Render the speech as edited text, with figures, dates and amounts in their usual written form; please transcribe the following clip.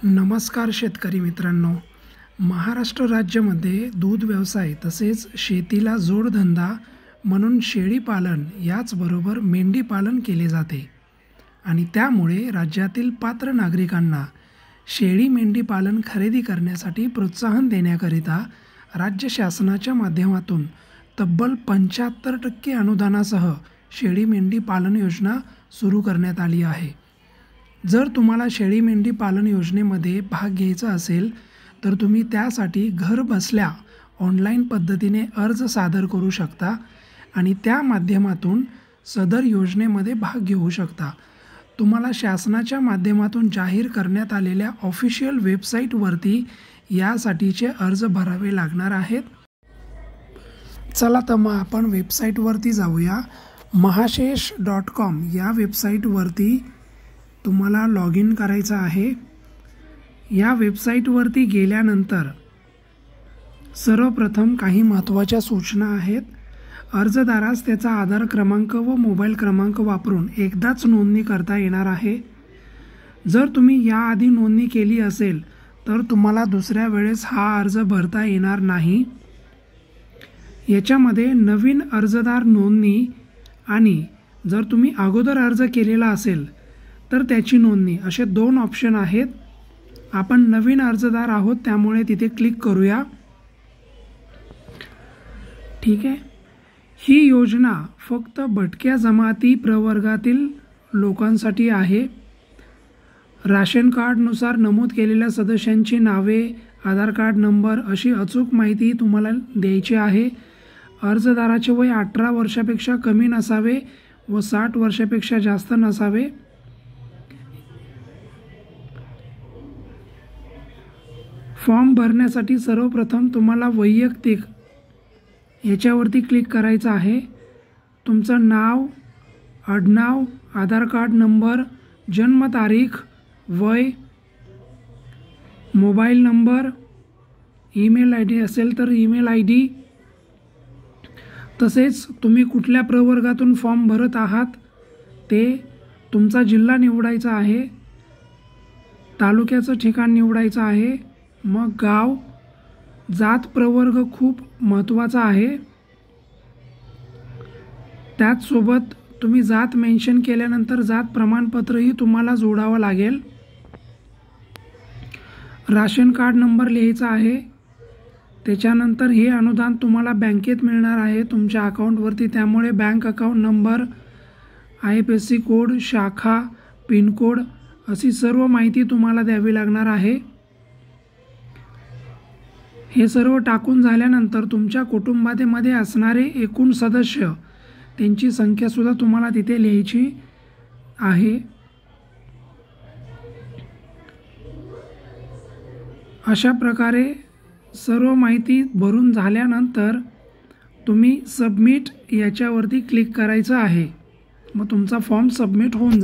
नमस्कार शेतकरी मित्रांनो, महाराष्ट्र राज्यामध्ये दूध व्यवसाय तसेच शेतीला जोडधंदा म्हणून शेळी पालन याचबरोबर मेंढी पालन केले जाते आणि त्यामुळे राज्यातील पात्र नागरिकांना शेळी मेंढी पालन खरेदी करण्यासाठी प्रोत्साहन देण्याकरिता राज्य शासनाच्या माध्यमातून तब्बल 75% अनुदानासह शेळी मेंढी पालन योजना सुरू करण्यात आली आहे। जर तुम्हाला शेळी मेंढी पालन योजनेमध्ये भाग घ्यायचा असेल तर तुम्ही त्यासाठी घर बसल्या ऑनलाईन पद्धतीने अर्ज सादर करू शकता आणि त्या माध्यमातून सदर योजनेमध्ये भाग घेऊ शकता। तुम्हाला शासनाच्या माध्यमातून जाहीर करण्यात आलेल्या ऑफिशियल वेबसाईटवरती यासाठीचे अर्ज भरावे लागणार आहेत। चला तर मग आपण वेबसाईटवरती जाऊया। mahashesh.com या वेबसाईटवरती तुम्हाला लॉग इन करायचं आहे। या वेबसाईटवरती गेल्यानंतर सर्वप्रथम काही महत्त्वाच्या सूचना आहेत। अर्जदारास त्याचा आधार क्रमांक व मोबाईल क्रमांक वापरून एकदाच नोंदणी करता येणार आहे। जर तुम्ही याआधी नोंदणी केली असेल तर तुम्हाला दुसऱ्या वेळेस हा अर्ज भरता येणार नाही। याच्यामध्ये नवीन अर्जदार नोंदणी आणि जर तुम्ही अगोदर अर्ज केलेला असेल तर त्याची नोंदणी असे दोन ऑप्शन आहेत। आपण नवीन अर्जदार आहोत त्यामुळे तिथे क्लिक करूया। ठीक आहे। ही योजना फक्त भटक्या जमाती प्रवर्गातील लोकांसाठी आहे। राशन कार्डनुसार नमूद केलेल्या सदस्यांची नावे, आधार कार्ड नंबर अशी अचूक माहिती तुम्हाला द्यायची आहे। अर्जदाराचे वय 18 वर्षापेक्षा कमी नसावे व 60 वर्षापेक्षा जास्त नसावे। फॉर्म भरण्यासाठी सर्वप्रथम तुम्हाला वैयक्तिक याच्यावरती क्लिक करायचं आहे। तुमचं नाव, आडनाव, आधार कार्ड नंबर, जन्मतारीख, वय, mobile number, email I D असेल तर ईमेल आय डी, तसेच तुम्ही कुठल्या प्रवर्गातून फॉर्म भरत आहात ते, तुमचा जिल्हा निवडायचा आहे, तालुक्याचं ठिकाण निवडायचं आहे, मग गाव, जात प्रवर्ग खूप महत्त्वाचा आहे। त्याचसोबत तुम्ही जात मेन्शन केल्यानंतर जात प्रमाणपत्रही तुम्हाला जोडावं लागेल। राशन कार्ड नंबर लिहायचा आहे। त्याच्यानंतर हे अनुदान तुम्हाला बँकेत मिळणार आहे तुमच्या अकाउंटवरती, त्यामुळे bank account number, IFSC code, शाखा, पिनकोड अशी सर्व माहिती तुम्हाला द्यावी लागणार आहे। हे सर्व टाकून झाल्यानंतर तुमच्या कुटुंबामध्ये असणारे एकूण सदस्य त्यांची संख्या सुद्धा तुम्हाला तिथे लिहायची आहे। अशा प्रकारे सर्व माहिती भरून झाल्यानंतर तुम्ही सबमिट याच्यावरती क्लिक करायचं आहे। मग तुमचा फॉर्म सबमिट होऊन जाईल।